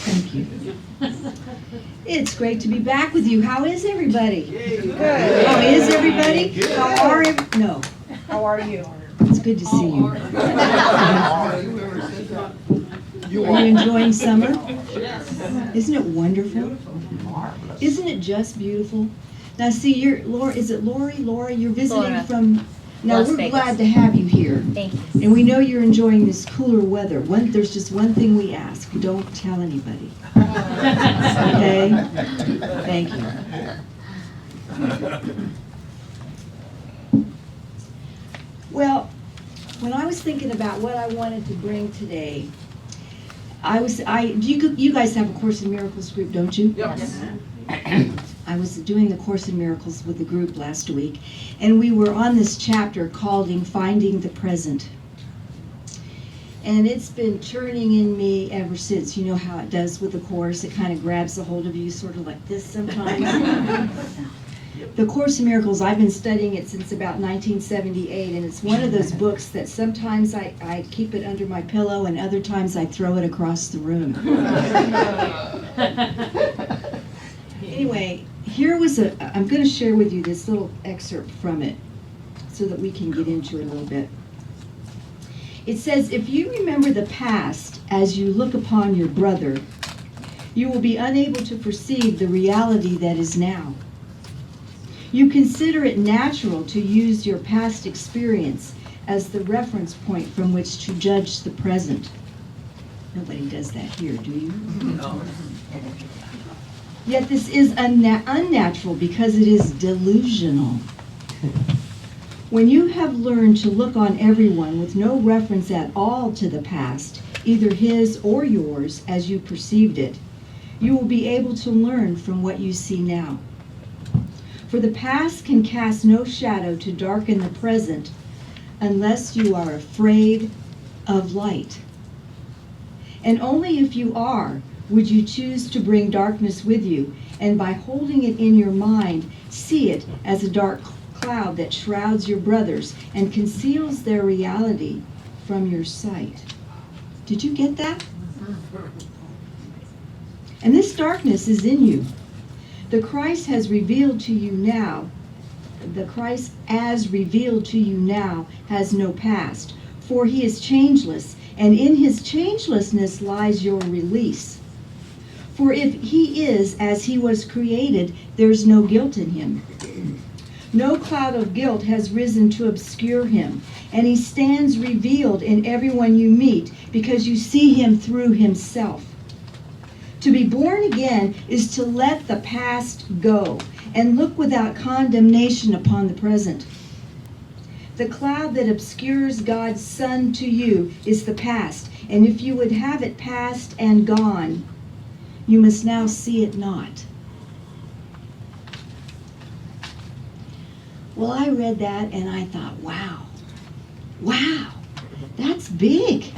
Thank you. It's great to be back with you. How is everybody? Good. How is everybody? How are no. How are you? It's good to see you. Are you enjoying summer? Isn't it wonderful? Isn't it just beautiful? Now see, you're Laura. Is it Lori? Laura, you're visiting Laura. from. Now Las we're Vegas. glad to have you here, Thank you. and we know you're enjoying this cooler weather. There's just one thing we ask: don't tell anybody. Okay? Thank you. Well, when I was thinking about what I wanted to bring today, you guys have a Course in Miracles group, don't you? Yes. I was doing the Course in Miracles with the group last week, and we were on this chapter called Finding the Present. And it's been churning in me ever since. You know how it does with the Course. It kind of grabs a hold of you sort of like this sometimes. The Course in Miracles, I've been studying it since about 1978, and it's one of those books that sometimes I keep it under my pillow and other times I throw it across the room. Anyway, I'm going to share with you this little excerpt from it so that we can get into it a little bit. It says, if you remember the past as you look upon your brother, you will be unable to perceive the reality that is now. You consider it natural to use your past experience as the reference point from which to judge the present. Nobody does that here, do you? No. Yet this is unnatural because it is delusional. When you have learned to look on everyone with no reference at all to the past, either his or yours as you perceived it, you will be able to learn from what you see now. For the past can cast no shadow to darken the present unless you are afraid of light. And only if you are would you choose to bring darkness with you, and by holding it in your mind, see it as a dark cloud that shrouds your brothers and conceals their reality from your sight. Did you get that? And this darkness is in you. The Christ has revealed to you now, the Christ as revealed to you now has no past, for he is changeless, and in his changelessness lies your release. For if he is as he was created, there's no guilt in him. No cloud of guilt has risen to obscure him, and he stands revealed in everyone you meet because you see him through himself. To be born again is to let the past go and look without condemnation upon the present. The cloud that obscures God's Son to you is the past, and if you would have it past and gone, you must now see it not. Well, I read that and I thought, wow, that's big.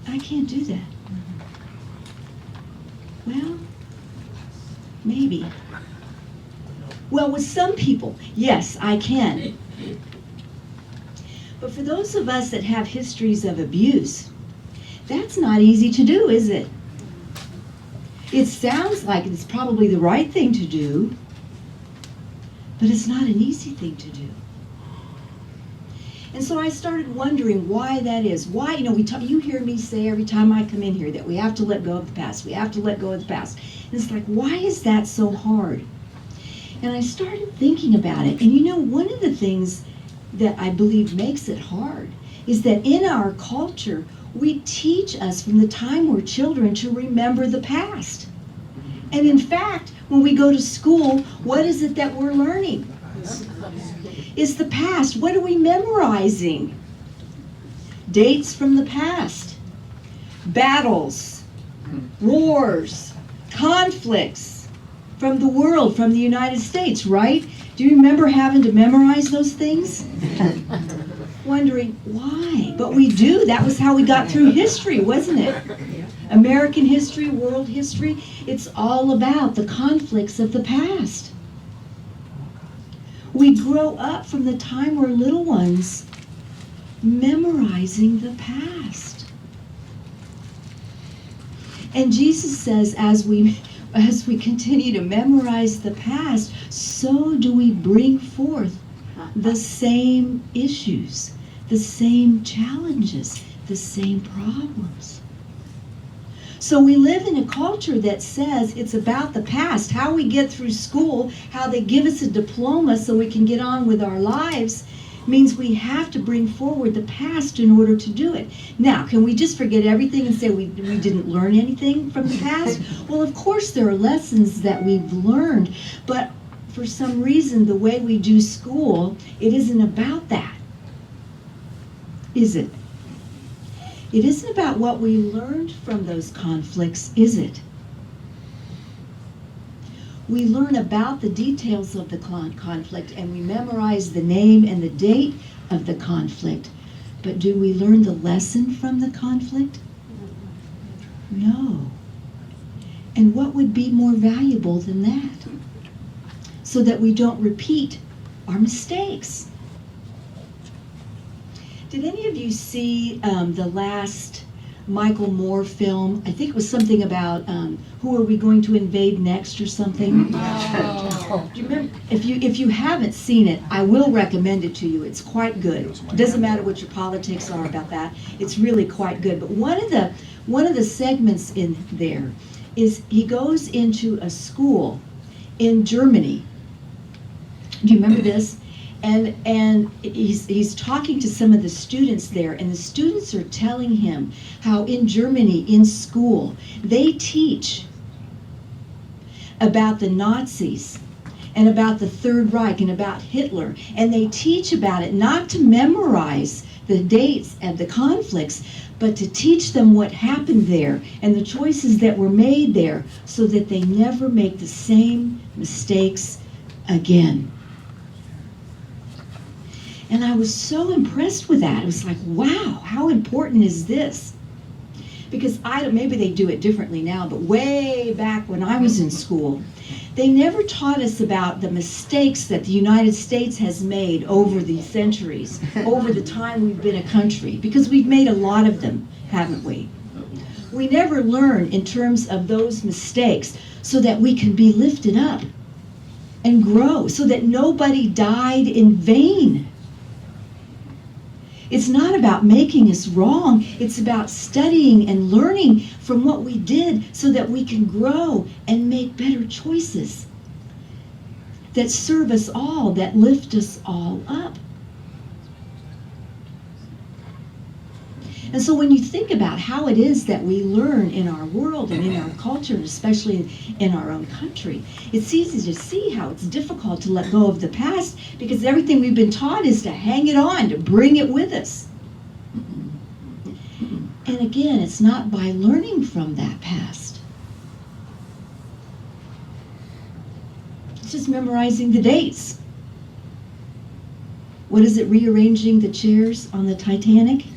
I can't do that. Well, maybe. Well, with some people, yes, I can. But for those of us that have histories of abuse, that's not easy to do, is it? It sounds like it's probably the right thing to do, but it's not an easy thing to do. And so I started wondering why that is. Why, you hear me say every time I come in here that we have to let go of the past. We have to let go of the past. And it's like, why is that so hard? And I started thinking about it. And one of the things that I believe makes it hard is that in our culture, we teach us from the time we're children to remember the past. And in fact, when we go to school, what is it that we're learning? It's the past. What are we memorizing? Dates from the past. Battles, wars, conflicts from the world, from the United States, right? Do you remember having to memorize those things? Wondering why. But we do. That was how we got through history, wasn't it? American history, world history. It's all about the conflicts of the past. We grow up from the time we're little ones memorizing the past. And Jesus says, as we continue to memorize the past, so do we bring forth the same issues, the same challenges, the same problems. So we live in a culture that says it's about the past, how we get through school, how they give us a diploma so we can get on with our lives, means we have to bring forward the past in order to do it. Now, can we just forget everything and say we didn't learn anything from the past? Well, of course there are lessons that we've learned, but for some reason the way we do school, it isn't about that. Is it? It isn't about what we learned from those conflicts, is it? We learn about the details of the conflict and we memorize the name and the date of the conflict. But do we learn the lesson from the conflict? No. And what would be more valuable than that? So that we don't repeat our mistakes. Did any of you see the last Michael Moore film? I think it was something about who are we going to invade next or something. Oh. Do you remember? If you haven't seen it, I will recommend it to you. It's quite good. It doesn't matter what your politics are about that. It's really quite good. But one of the segments in there is he goes into a school in Germany. Do you remember this? And he's talking to some of the students there, and the students are telling him how in Germany, in school, they teach about the Nazis and about the Third Reich and about Hitler. And they teach about it not to memorize the dates and the conflicts, but to teach them what happened there and the choices that were made there so that they never make the same mistakes again. And I was so impressed with that. It was like, wow, how important is this? Because maybe they do it differently now, but way back when I was in school, they never taught us about the mistakes that the United States has made over the centuries, over the time we've been a country, because we've made a lot of them, haven't we? We never learn in terms of those mistakes so that we can be lifted up and grow, so that nobody died in vain. It's not about making us wrong. It's about studying and learning from what we did so that we can grow and make better choices that serve us all, that lift us all up. And so when you think about how it is that we learn in our world and in our culture, and especially in our own country, it's easy to see how it's difficult to let go of the past because everything we've been taught is to hang it on, to bring it with us. And again, it's not by learning from that past. It's just memorizing the dates. What is it, rearranging the chairs on the Titanic?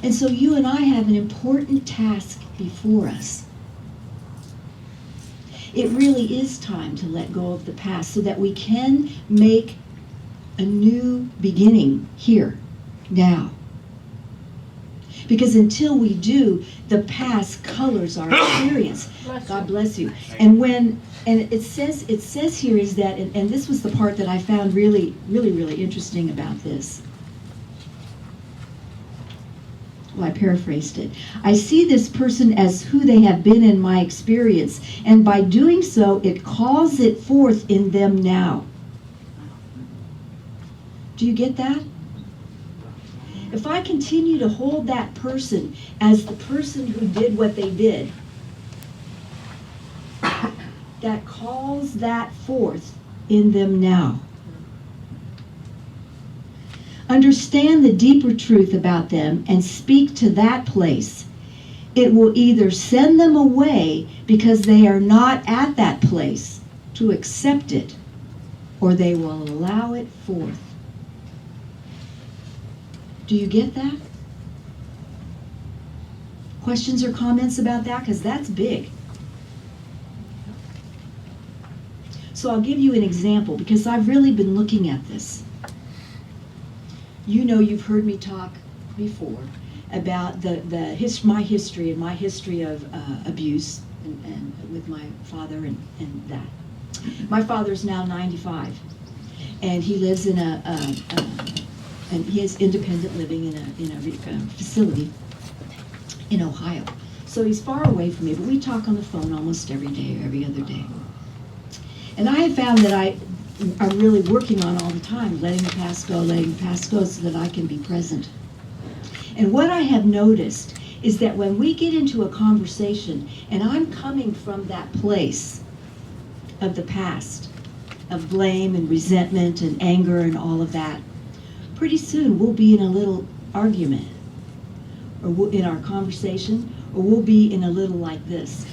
And so you and I have an important task before us. It really is time to let go of the past so that we can make a new beginning here, now. Because until we do, the past colors our experience. God bless you. And it says here is that, and this was the part that I found really, really, really interesting about this. Well, I paraphrased it. I see this person as who they have been in my experience, and by doing so, it calls it forth in them now. Do you get that? If I continue to hold that person as the person who did what they did, that calls that forth in them now. Understand the deeper truth about them and speak to that place. It will either send them away because they are not at that place to accept it, or they will allow it forth. Do you get that? Questions or comments about that? Because that's big. So I'll give you an example because I've really been looking at this. You know, you've heard me talk before about my history and my history of abuse and with my father and that. My father's now 95, and he lives in and he is independent living in a facility in Ohio. So he's far away from me, but we talk on the phone almost every day or every other day. And I have found that I'm really working on all the time, letting the past go so that I can be present. And what I have noticed is that when we get into a conversation, and I'm coming from that place of the past, of blame and resentment and anger and all of that, pretty soon we'll be in a little argument, or in our conversation, or we'll be in a little like this.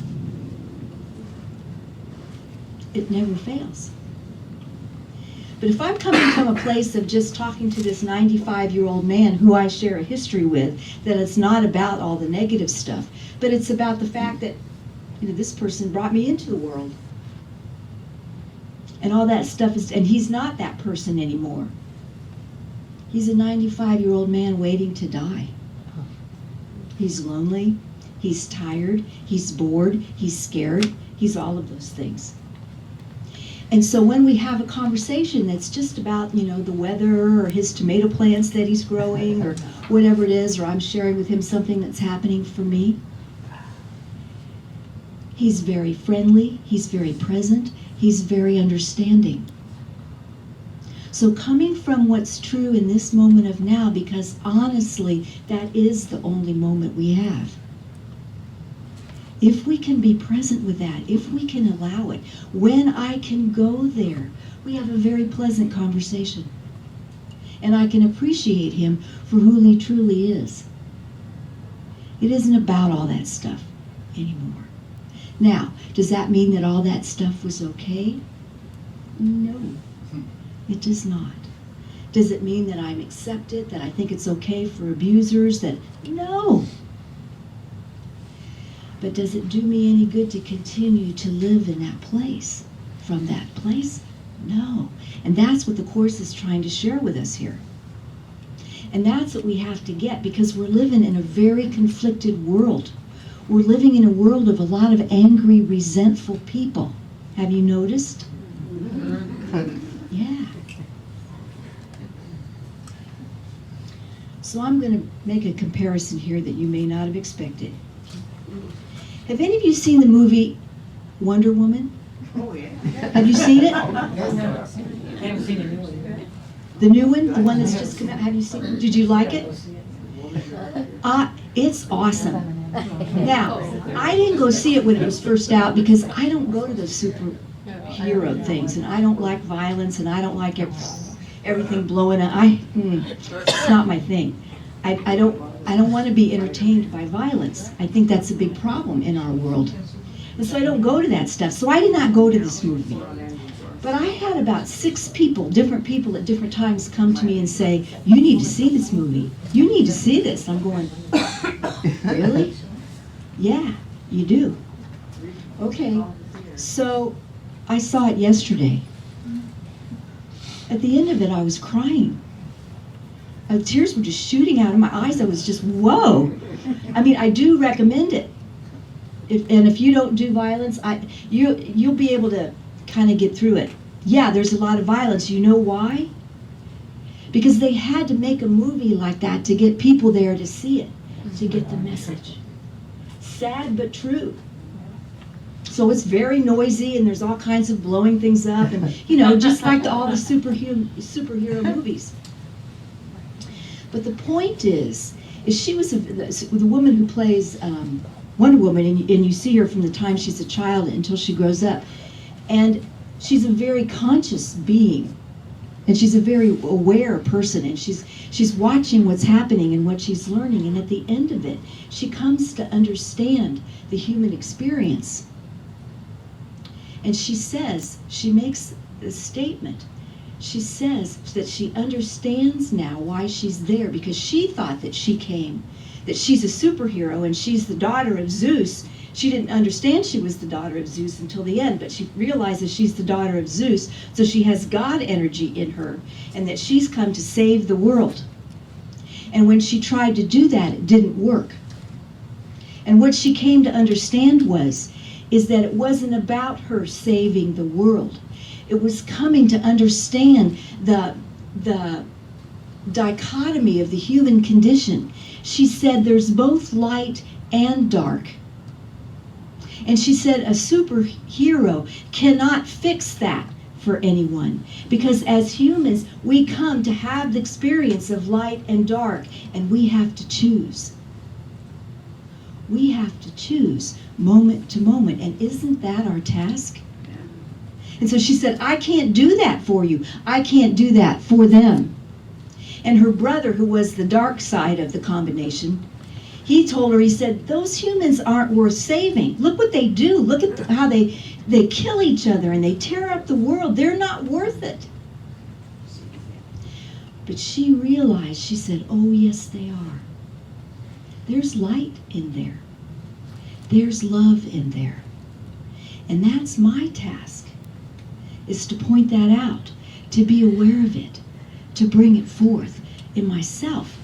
It never fails. But if I'm coming from a place of just talking to this 95-year-old man who I share a history with, that it's not about all the negative stuff, but it's about the fact that, this person brought me into the world. And all that stuff and he's not that person anymore. He's a 95-year-old man waiting to die. He's lonely, he's tired, he's bored, he's scared, he's all of those things. And so when we have a conversation that's just about, the weather or his tomato plants that he's growing or whatever it is, or I'm sharing with him something that's happening for me, he's very friendly, he's very present, he's very understanding. So coming from what's true in this moment of now, because honestly, that is the only moment we have. If we can be present with that, if we can allow it, when I can go there, we have a very pleasant conversation. And I can appreciate him for who he truly is. It isn't about all that stuff anymore. Now, does that mean that all that stuff was okay? No, it does not. Does it mean that I'm accepted, that I think it's okay for abusers? No. But does it do me any good to continue to live in that place, from that place? No. And that's what the Course is trying to share with us here. And that's what we have to get, because we're living in a very conflicted world. We're living in a world of a lot of angry, resentful people. Have you noticed? Yeah. So I'm going to make a comparison here that you may not have expected. Have any of you seen the movie Wonder Woman? Oh, yeah. Have you seen it? I haven't seen the new one. The new one? The one that's just come out? Have you seen it? Did you like it? It's awesome. Now, I didn't go see it when it was first out because I don't go to those superhero things, and I don't like violence, and I don't like everything blowing up. It's not my thing. I don't want to be entertained by violence. I think that's a big problem in our world. And so I don't go to that stuff. So I did not go to this movie. But I had about 6 people, different people at different times, come to me and say, you need to see this movie. You need to see this. I'm going, really? Yeah, you do. Okay. So I saw it yesterday. At the end of it, I was crying. Tears were just shooting out of my eyes. I was just, whoa. I mean, I do recommend it. If you don't do violence, you'll be able to kind of get through it. Yeah, there's a lot of violence. You know why? Because they had to make a movie like that to get people there to see it, to get the message. Sad but true. So it's very noisy, and there's all kinds of blowing things up, and just like all the superhero movies. But the point is she was the woman who plays Wonder Woman, and you see her from the time she's a child until she grows up. And she's a very conscious being, and she's a very aware person, and she's watching what's happening and what she's learning, and at the end of it, she comes to understand the human experience. And she makes a statement. She says that she understands now why she's there, because she thought that that she's a superhero and she's the daughter of Zeus. She didn't understand she was the daughter of Zeus until the end, but she realizes she's the daughter of Zeus, so she has God energy in her, and that she's come to save the world. And when she tried to do that, it didn't work. And what she came to understand is that it wasn't about her saving the world. It was coming to understand the dichotomy of the human condition. She said there's both light and dark. And she said a superhero cannot fix that for anyone, because as humans we come to have the experience of light and dark, and we have to choose. We have to choose moment to moment, and isn't that our task? And so she said, I can't do that for you. I can't do that for them. And her brother, who was the dark side of the combination, he told her, he said, those humans aren't worth saving. Look what they do. Look at how they kill each other and they tear up the world. They're not worth it. But she realized, she said, oh, yes, they are. There's light in there. There's love in there. And that's my task, is to point that out, to be aware of it, to bring it forth in myself,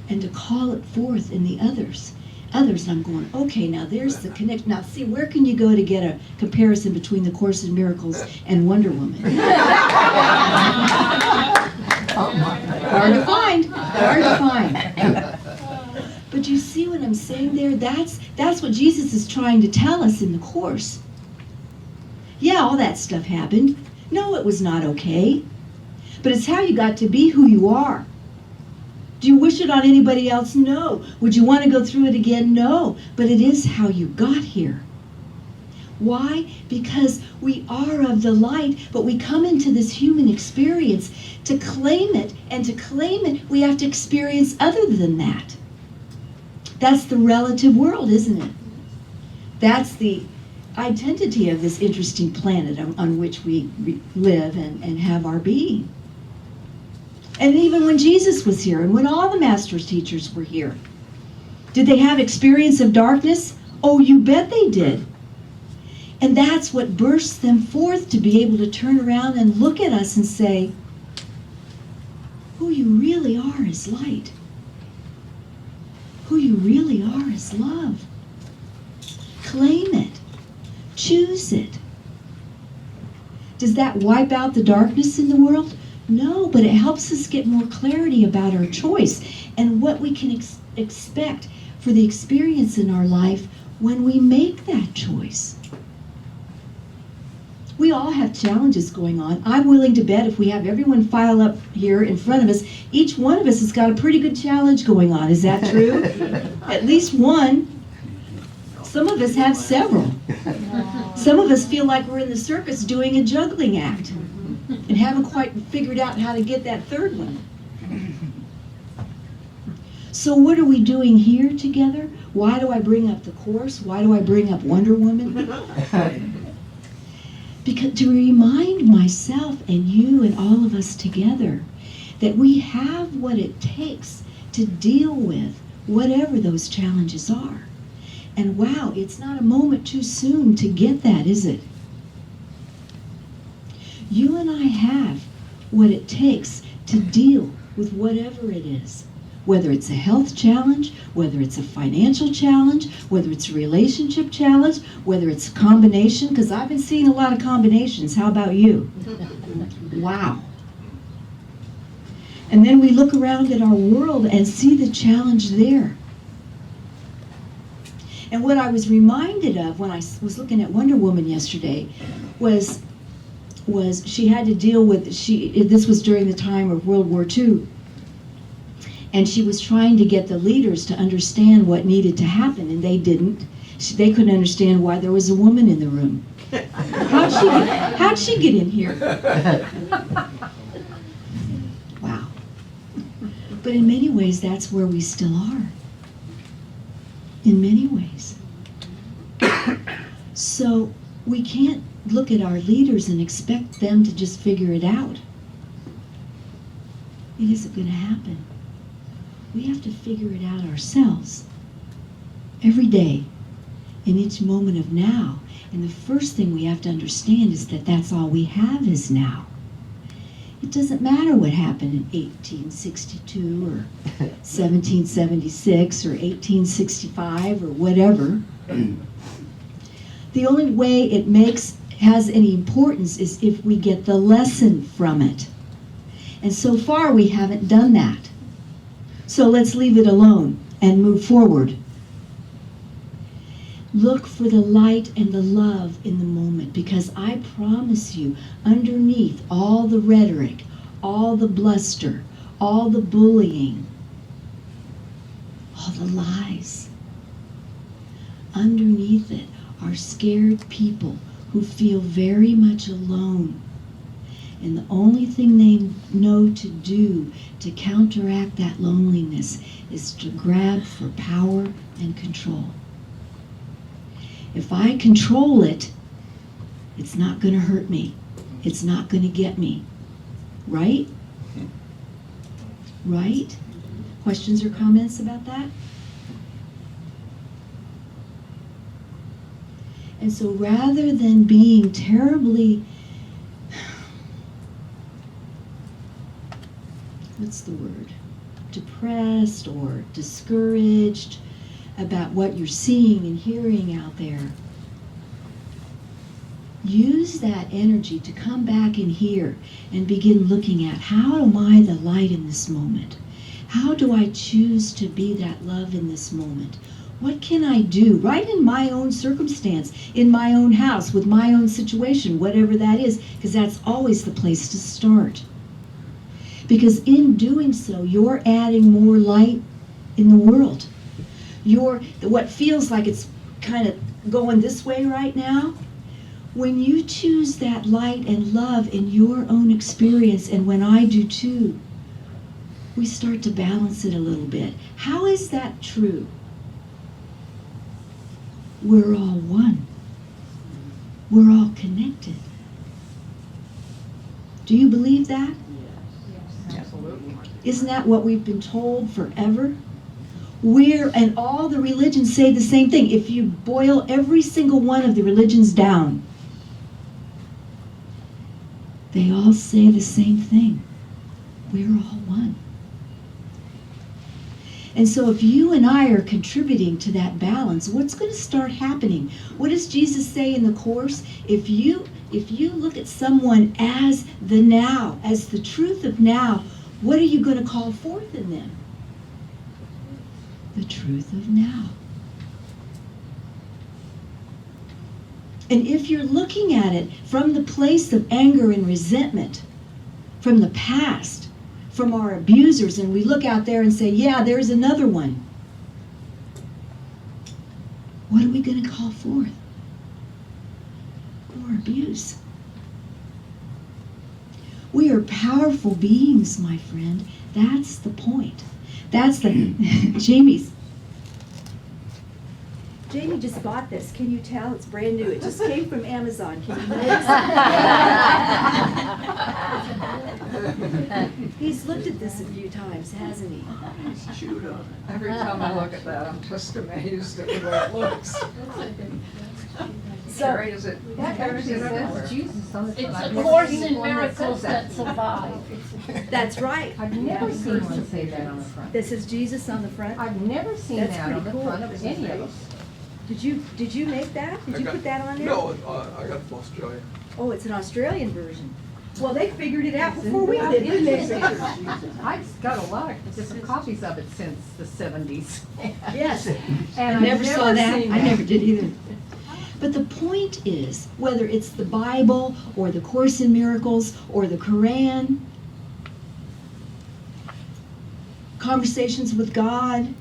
and to call it forth in the others. Others, I'm going, okay, now there's the connection. Now, see, where can you go to get a comparison between the Course in Miracles and Wonder Woman? Hard to find. Hard to find. But you see what I'm saying there? That's what Jesus is trying to tell us in the Course. Yeah, all that stuff happened. No, it was not okay. But it's how you got to be who you are. Do you wish it on anybody else? No. Would you want to go through it again? No. But it is how you got here. Why? Because we are of the light, but we come into this human experience to claim it, and to claim it, we have to experience other than that. That's the relative world, isn't it? That's the identity of this interesting planet on which we live and have our being. And even when Jesus was here, and when all the master's teachers were here, did they have experience of darkness? Oh, you bet they did. And that's what bursts them forth, to be able to turn around and look at us and say, who you really are is light. Who you really are is love. Claim it. Choose it. Does that wipe out the darkness in the world? No, but it helps us get more clarity about our choice and what we can expect for the experience in our life when we make that choice. We all have challenges going on. I'm willing to bet if we have everyone file up here in front of us, each one of us has got a pretty good challenge going on. Is that true? At least one. Some of us have several. Some of us feel like we're in the circus doing a juggling act and haven't quite figured out how to get that third one. So what are we doing here together? Why do I bring up the Course? Why do I bring up Wonder Woman? Because to remind myself and you and all of us together that we have what it takes to deal with whatever those challenges are. And wow, it's not a moment too soon to get that, is it? You and I have what it takes to deal with whatever it is. Whether it's a health challenge, whether it's a financial challenge, whether it's a relationship challenge, whether it's a combination, because I've been seeing a lot of combinations. How about you? Wow. And then we look around at our world and see the challenge there. And what I was reminded of when I was looking at Wonder Woman yesterday was she had to deal with, this was during the time of World War II, and she was trying to get the leaders to understand what needed to happen, and they didn't. They couldn't understand why there was a woman in the room. How'd she get in here? Wow. But in many ways, that's where we still are. In many ways. So we can't look at our leaders and expect them to just figure it out. It isn't going to happen. We have to figure it out ourselves. Every day, in each moment of now. And the first thing we have to understand is that that's all we have is now. It doesn't matter what happened in 1862 or 1776 or 1865 or whatever. The only way it has any importance is if we get the lesson from it. And so far we haven't done that. So let's leave it alone and move forward. Look for the light and the love in the moment, because I promise you, underneath all the rhetoric, all the bluster, all the bullying, all the lies, underneath it are scared people who feel very much alone. And the only thing they know to do to counteract that loneliness is to grab for power and control. If I control it, it's not going to hurt me. It's not going to get me. Right? Right? Questions or comments about that? And so rather than being terribly, what's the word? Depressed or discouraged about what you're seeing and hearing out there, use that energy to come back in here and begin looking at, how am I the light in this moment? How do I choose to be that love in this moment? What can I do right in my own circumstance, in my own house, with my own situation, whatever that is, because that's always the place to start. Because in doing so, you're adding more light in the world. What feels like it's kind of going this way right now, when you choose that light and love in your own experience, and when I do too, we start to balance it a little bit. How is that true? We're all one. We're all connected. Do you believe that? Yes, absolutely. Isn't that what we've been told forever? And all the religions say the same thing. If you boil every single one of the religions down, they all say the same thing. We're all one. And so if you and I are contributing to that balance, what's going to start happening? What does Jesus say in the Course? If you look at someone as the now, as the truth of now, what are you going to call forth in them? The truth of now. And if you're looking at it from the place of anger and resentment, from the past, from our abusers, and we look out there and say, yeah, there's another one, what are we going to call forth? More abuse. We are powerful beings, my friend. That's the point. That's the Jamie just bought this. Can you tell? It's brand new. It just came from Amazon. Can you notice? He's looked at this a few times, hasn't he? Every time I look at that, I'm just amazed at the way it looks. So, Is it? That actually says Jesus on the front. It's I've a never Course seen in one that Miracles says that. that survive. that's right. I've never seen one say that on the front. This is Jesus on the front. I've never seen That's that on pretty the cool. front of any of them. Did you make that? Did you put that on there? No, I got it from Australia. Oh, it's an Australian version. Well, they figured it out before we did, didn't they? I've got a lot of different copies of it since the 70s. Yes. And I never saw that. seen I never did either. But the point is, whether it's the Bible or the Course in Miracles or the Quran, Conversations with God,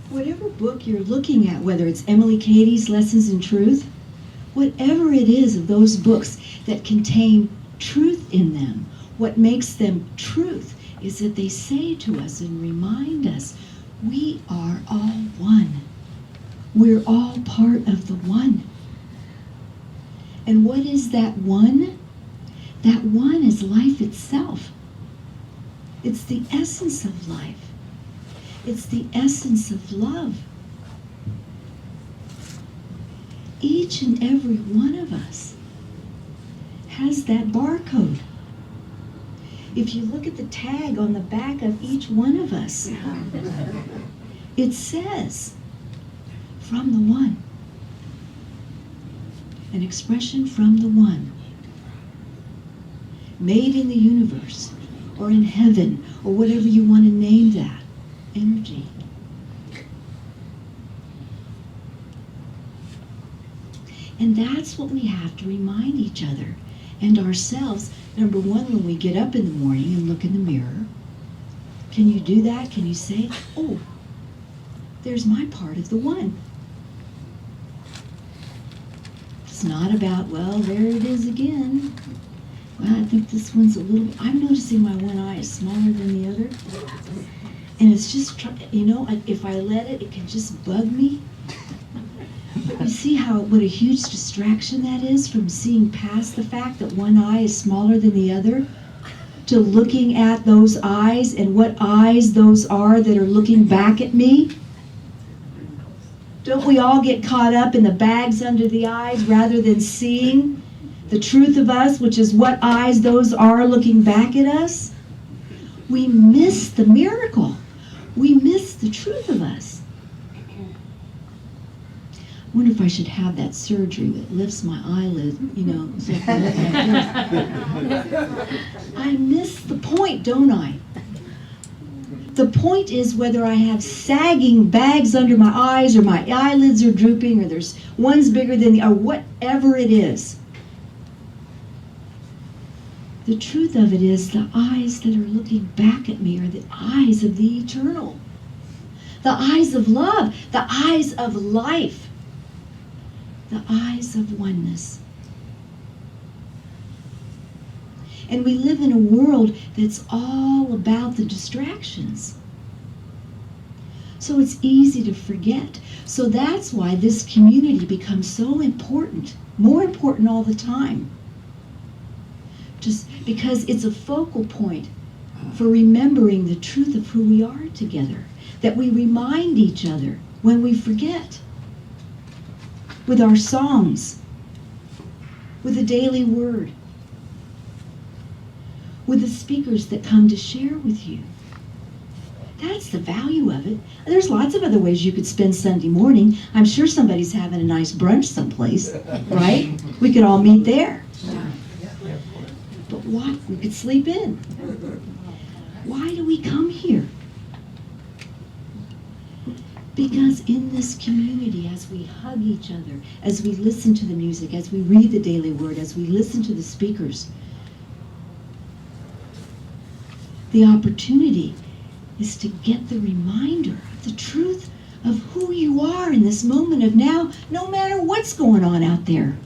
whatever book you're looking at, whether it's Emily Cady's Lessons in Truth, whatever it is of those books that contain truth in them, what makes them truth is that they say to us and remind us, we are all one. We're all part of the one. And what is that one? That one is life itself. It's the essence of life. It's the essence of love. Each and every one of us has that barcode. If you look at the tag on the back of each one of us, it says, from the one. An expression from the one. Made in the universe, or in heaven, or whatever you want to name that energy. And that's what we have to remind each other and ourselves. Number one, when we get up in the morning and look in the mirror, can you do that? Can you say, oh, there's my part of the one. It's not about, well, there it is again. Well, I think this one's a little, I'm noticing my one eye is smaller than the other. And it's just, you know, if I let it, it can just bug me. But you see what a huge distraction that is from seeing past the fact that one eye is smaller than the other, to looking at those eyes and what eyes those are that are looking back at me. Don't we all get caught up in the bags under the eyes rather than seeing the truth of us, which is what eyes those are looking back at us? We miss the miracle. We miss the truth of us. I wonder if I should have that surgery that lifts my eyelid, you know, so I can look like this. I miss the point, don't I? The point is whether I have sagging bags under my eyes, or my eyelids are drooping, or there's one's bigger than the, or whatever it is. The truth of it is the eyes that are looking back at me are the eyes of the eternal. The eyes of love, the eyes of life, the eyes of oneness. And we live in a world that's all about the distractions. So it's easy to forget. So that's why this community becomes so important, more important all the time. Just because it's a focal point for remembering the truth of who we are together, that we remind each other when we forget. With our songs, with the daily word, with the speakers that come to share with you. That's the value of it. There's lots of other ways you could spend Sunday morning. I'm sure somebody's having a nice brunch someplace, right? We could all meet there. But why? We could sleep in. Why do we come here? Because in this community, as we hug each other, as we listen to the music, as we read the daily word, as we listen to the speakers, the opportunity is to get the reminder of the truth of who you are in this moment of now, no matter what's going on out there.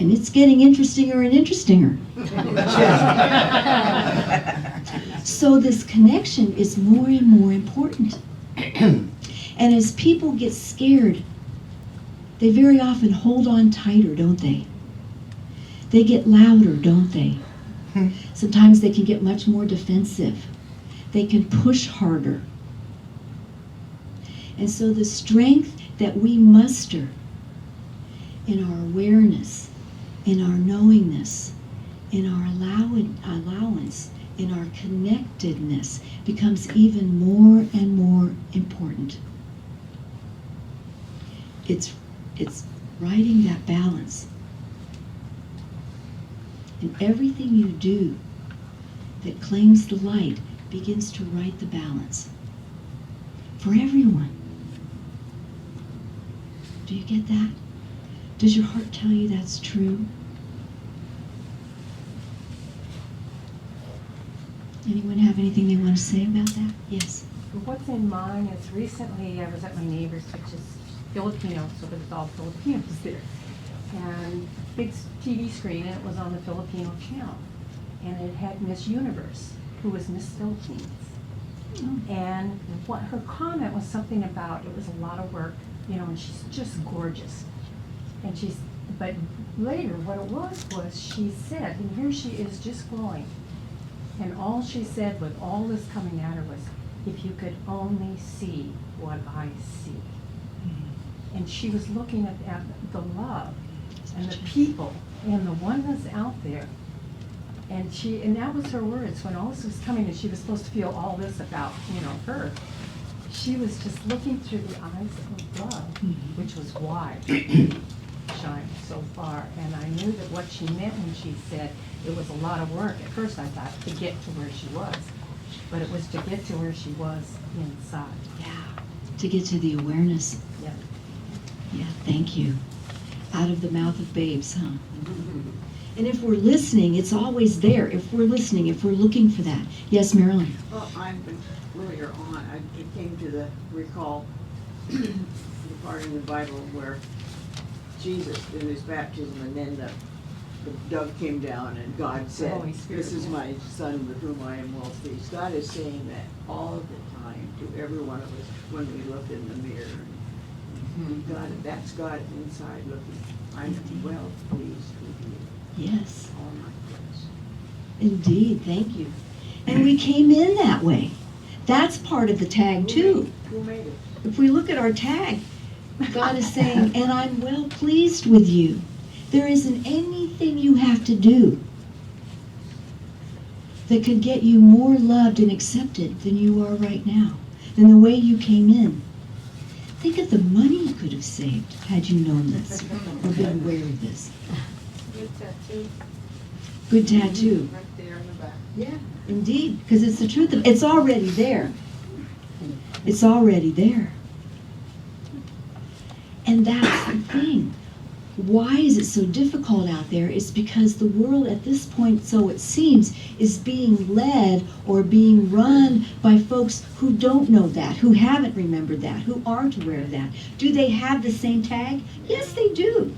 And it's getting interestinger and interestinger. So this connection is more and more important. And as people get scared, they very often hold on tighter, don't they? They get louder, don't they? Sometimes they can get much more defensive. They can push harder. And so the strength that we muster in our awareness, in our knowingness, in our allowance, in our connectedness becomes even more and more important. It's writing that balance. And everything you do that claims the light begins to write the balance for everyone. Do you get that? Does your heart tell you that's true? Anyone have anything they want to say about that? Yes. What's in mine is recently I was at my neighbor's, which is Filipino, so there's all Filipinos there. And big TV screen, and it was on the Filipino channel. And it had Miss Universe, who was Miss Philippines. And what her comment was something about, it was a lot of work, you know, and she's just gorgeous. And but later what it was she said, and here she is just glowing. And all she said with all this coming at her was, if you could only see what I see. And she was looking at the love and the people and the oneness out there. And that was her words, when all this was coming and she was supposed to feel all this about, her. She was just looking through the eyes of love, which was wide, shine so far. And I knew that what she meant when she said it was a lot of work. At first I thought to get to where she was, but it was to get to where she was inside. Yeah, to get to the awareness. Yeah. Yeah, thank you. Out of the mouth of babes, huh? And if we're listening, it's always there. If we're listening, if we're looking for that. Yes, Marilyn? Well, earlier on, I came to recall the part in the Bible where Jesus did his baptism, and then the dove came down and God said, Holy Spirit, "This is yeah. my son with whom I am well pleased." God is saying that all the time to every one of us when we look in the mirror. That's God inside looking. I'm well pleased with you. Yes, All my friends. indeed. Thank you. And we came in that way. That's part of the tag, too. Who made it? If we look at our tag, God is saying, and I'm well pleased with you. There isn't anything you have to do that could get you more loved and accepted than you are right now, than the way you came in. Think of the money you could have saved had you known this, or been aware of this. Good tattoo, Good tattoo. right there in the back. Yeah, indeed, because it's the truth. It's already there. It's already there. And that's the thing. Why is it so difficult out there? It's because the world at this point, so it seems, is being led or being run by folks who don't know that, who haven't remembered that, who aren't aware of that. Do they have the same tag? Yes, they do.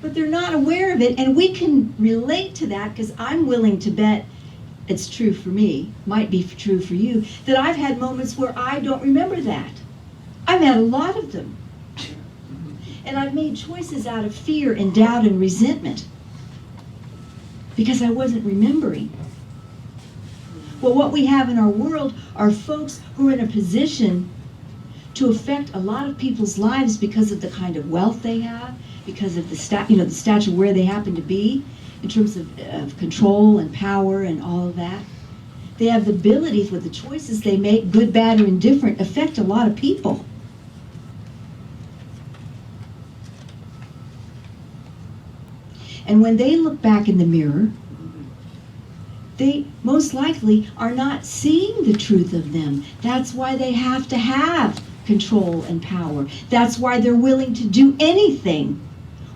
But they're not aware of it, and we can relate to that because I'm willing to bet it's true for me, might be true for you, that I've had moments where I don't remember that. I've had a lot of them. And I've made choices out of fear and doubt and resentment because I wasn't remembering. Well, what we have in our world are folks who are in a position to affect a lot of people's lives because of the kind of wealth they have, because of the stature where they happen to be, in terms of control and power and all of that. They have the ability, with the choices they make, good, bad, or indifferent, affect a lot of people. And when they look back in the mirror, they most likely are not seeing the truth of them. That's why they have to have control and power. That's why they're willing to do anything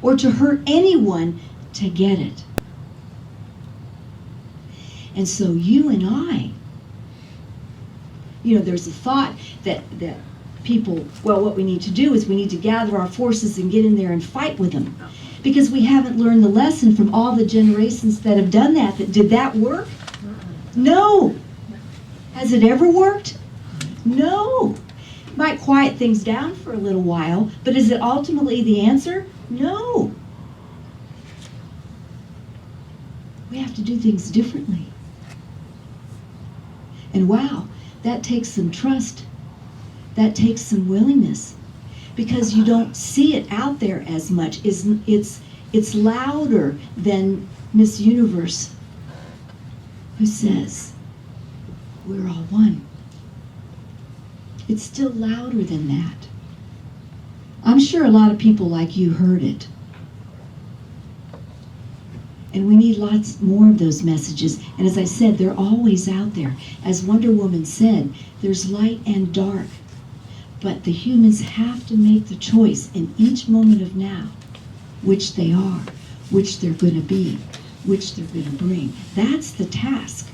or to hurt anyone to get it. And so you and I, there's a thought that people, what we need to do is we need to gather our forces and get in there and fight with them. Because we haven't learned the lesson from all the generations that have done that. Did that work? No. Has it ever worked? No. Might quiet things down for a little while, but is it ultimately the answer? No. We have to do things differently. And wow, that takes some trust. That takes some willingness. Because you don't see it out there as much. It's louder than Miss Universe, who says, we're all one. It's still louder than that. I'm sure a lot of people like you heard it. And we need lots more of those messages. And as I said, they're always out there. As Wonder Woman said, there's light and dark. But the humans have to make the choice in each moment of now, which they are, which they're going to be, which they're going to bring. That's the task.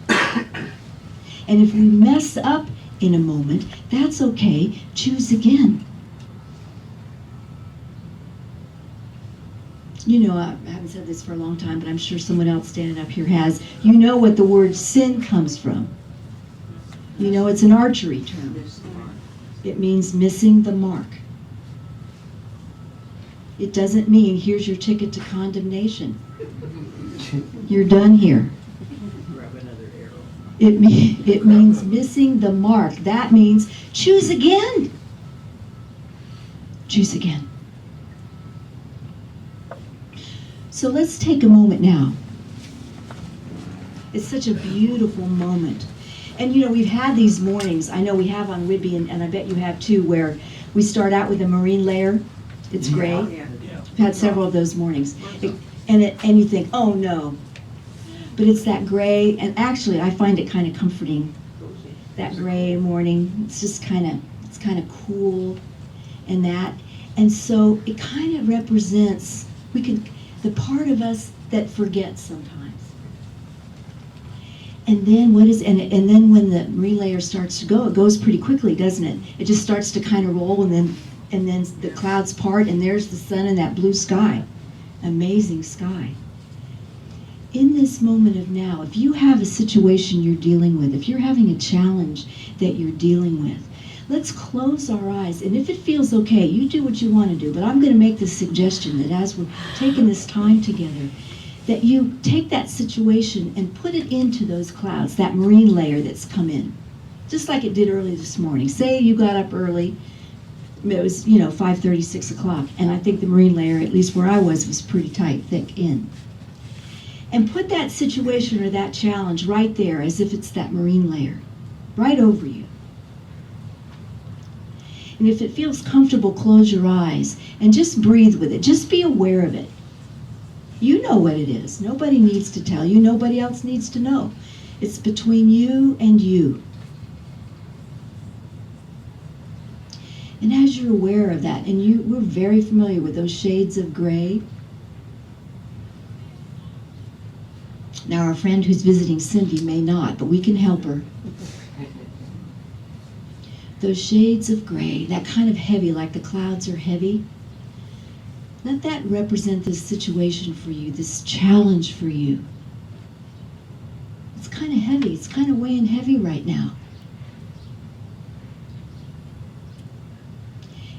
And if we mess up in a moment, that's okay. Choose again. I haven't said this for a long time, but I'm sure someone else standing up here has. You know what the word sin comes from. It's an archery term. It means missing the mark. It doesn't mean here's your ticket to condemnation. You're done here. Grab another arrow. It means missing the mark. That means choose again. Choose again. So let's take a moment now. It's such a beautiful moment. And you know, we've had these mornings, I know we have on Whidbey, and I bet you have too, where we start out with a marine layer. It's gray. Yeah. I've had several of those mornings. And you think, oh no. But it's that gray, and actually I find it kind of comforting, that gray morning. It's just kind of cool and that. And so it kind of represents, the part of us that forgets sometimes. And then and then when the marine layer starts to go, it goes pretty quickly, doesn't it? It just starts to kind of roll, and then the clouds part, and there's the sun and that blue sky. Amazing sky. In this moment of now, if you have a situation you're dealing with, if you're having a challenge that you're dealing with, let's close our eyes. And if it feels okay, you do what you want to do. But I'm going to make this suggestion that as we're taking this time together, that you take that situation and put it into those clouds, that marine layer that's come in, just like it did early this morning. Say you got up early, it was 5:30, 6 o'clock, and I think the marine layer, at least where I was pretty tight, thick in. And put that situation or that challenge right there as if it's that marine layer, right over you. And if it feels comfortable, close your eyes and just breathe with it. Just be aware of it. You know what it is. Nobody needs to tell you. Nobody else needs to know. It's between you and you. And as you're aware of that, and we're very familiar with those shades of gray. Now, our friend who's visiting Cindy may not, but we can help her. Those shades of gray, that kind of heavy, like the clouds are heavy. Let that represent this situation for you, this challenge for you. It's kind of heavy. It's kind of weighing heavy right now.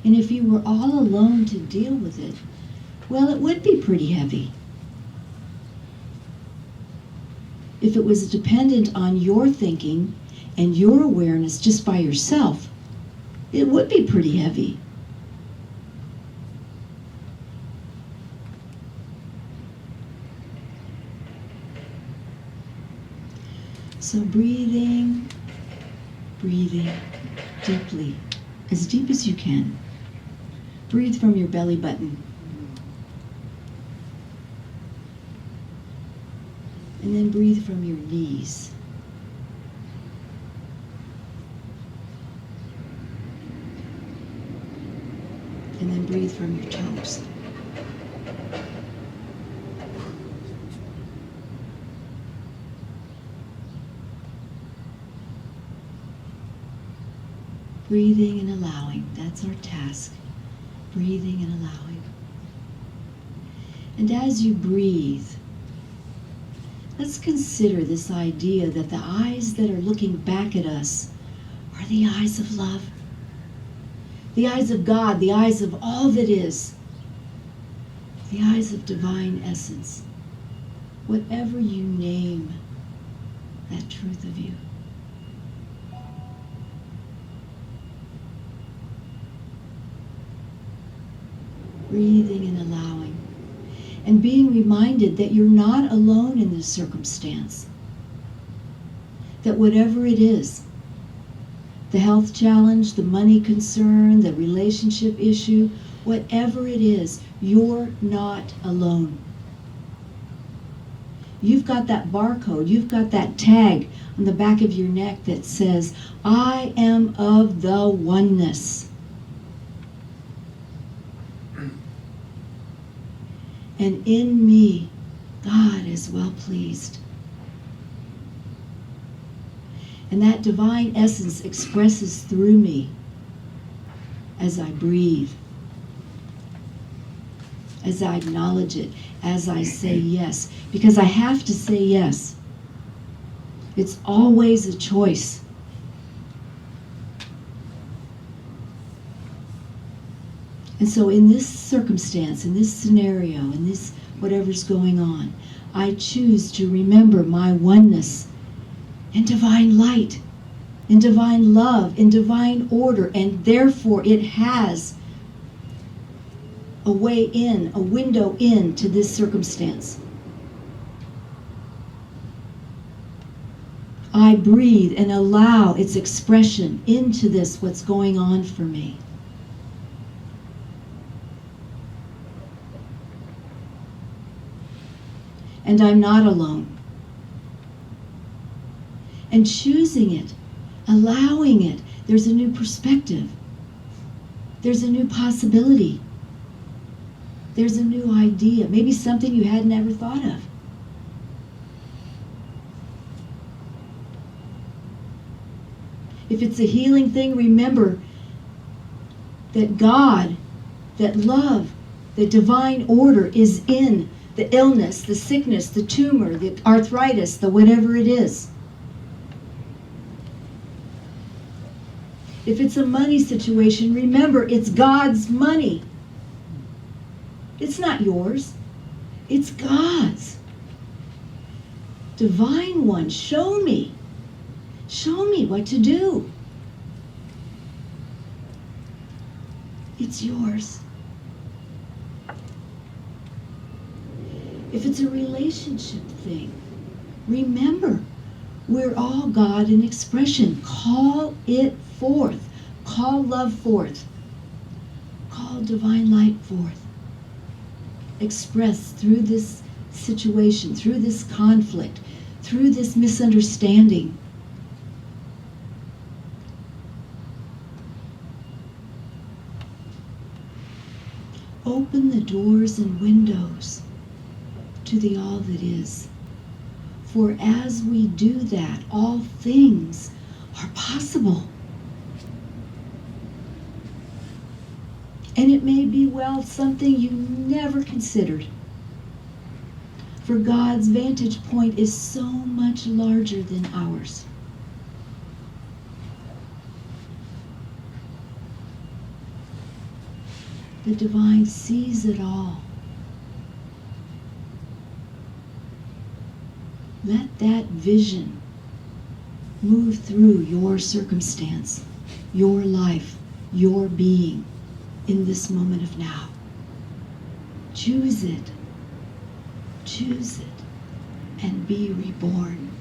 And if you were all alone to deal with it, well, it would be pretty heavy. If it was dependent on your thinking and your awareness just by yourself, it would be pretty heavy. So breathing deeply, as deep as you can. Breathe from your belly button. And then breathe from your knees. And then breathe from your toes. Breathing and allowing, that's our task. Breathing and allowing. And as you breathe, let's consider this idea that the eyes that are looking back at us are the eyes of love. The eyes of God, the eyes of all that is. The eyes of divine essence. Whatever you name that truth of you. Breathing and allowing. And being reminded that you're not alone in this circumstance. That whatever it is, the health challenge, the money concern, the relationship issue, whatever it is, you're not alone. You've got that barcode, you've got that tag on the back of your neck that says, I am of the oneness. And in me, God is well pleased. And that divine essence expresses through me as I breathe, as I acknowledge it, as I say yes. Because I have to say yes. It's always a choice. And so in this circumstance, in this scenario, in this whatever's going on, I choose to remember my oneness in divine light, in divine love, in divine order, and therefore it has a way in, a window in to this circumstance. I breathe and allow its expression into this, what's going on for me. And I'm not alone. And choosing it, allowing it, there's a new perspective. There's a new possibility. There's a new idea, maybe something you had never thought of. If it's a healing thing, remember that God, that love, the divine order is in the illness, the sickness, the tumor, the arthritis, the whatever it is. If it's a money situation, remember it's God's money. It's not yours. It's God's. Divine One, show me. Show me what to do. It's yours. If it's a relationship thing, remember, we're all God in expression. Call it forth. Call love forth. Call divine light forth. Express through this situation, through this conflict, through this misunderstanding. Open the doors and windows to the all that is. For as we do that, all things are possible. And it may be, well, something you never considered. For God's vantage point is so much larger than ours. The divine sees it all. Let that vision move through your circumstance, your life, your being in this moment of now. Choose it. Choose it and be reborn.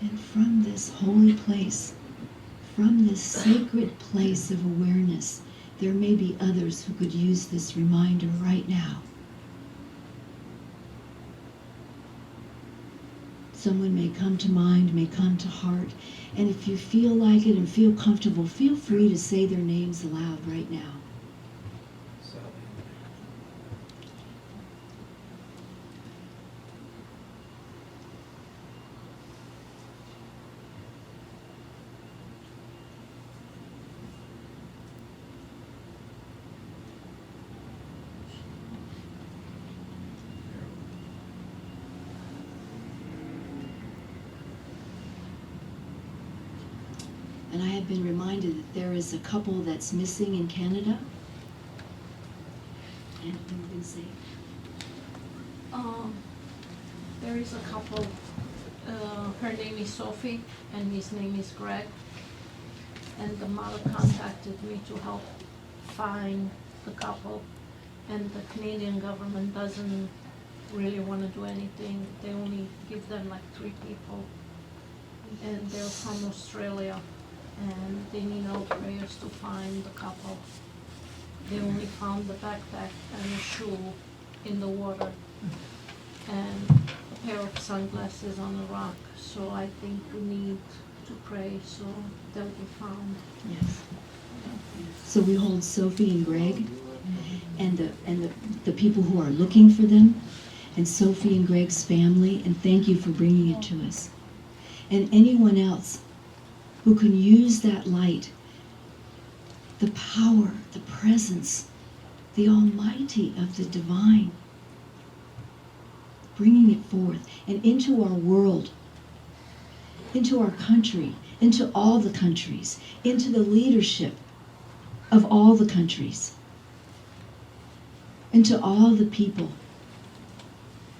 And from this holy place, from this sacred place of awareness, there may be others who could use this reminder right now. Someone may come to mind, may come to heart, and if you feel like it and feel comfortable, feel free to say their names aloud right now. And I have been reminded that there is a couple that's missing in Canada. And you can say, There is a couple, her name is Sophie and his name is Greg. And the mother contacted me to help find the couple. And the Canadian government doesn't really want to do anything. They only give them like 3 people. And they're from Australia. And they need our prayers to find the couple. They only found the backpack and a shoe in the water and a pair of sunglasses on a rock. So I think we need to pray so they'll be found. yes. So we hold Sophie and Greg and the people who are looking for them, and Sophie and Greg's family, and thank you for bringing it to us. And anyone else who can use that light, the power, the presence, the almighty of the divine, bringing it forth and into our world. into our country, into all the countries, into the leadership of all the countries, into all the people.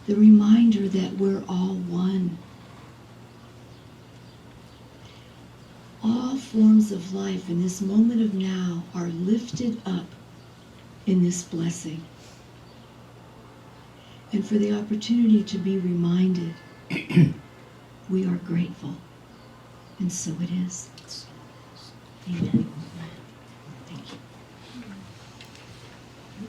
The reminder that we're all one. All forms of life in this moment of now are lifted up in this blessing. And for the opportunity to be reminded, we are grateful. And so it is. Amen.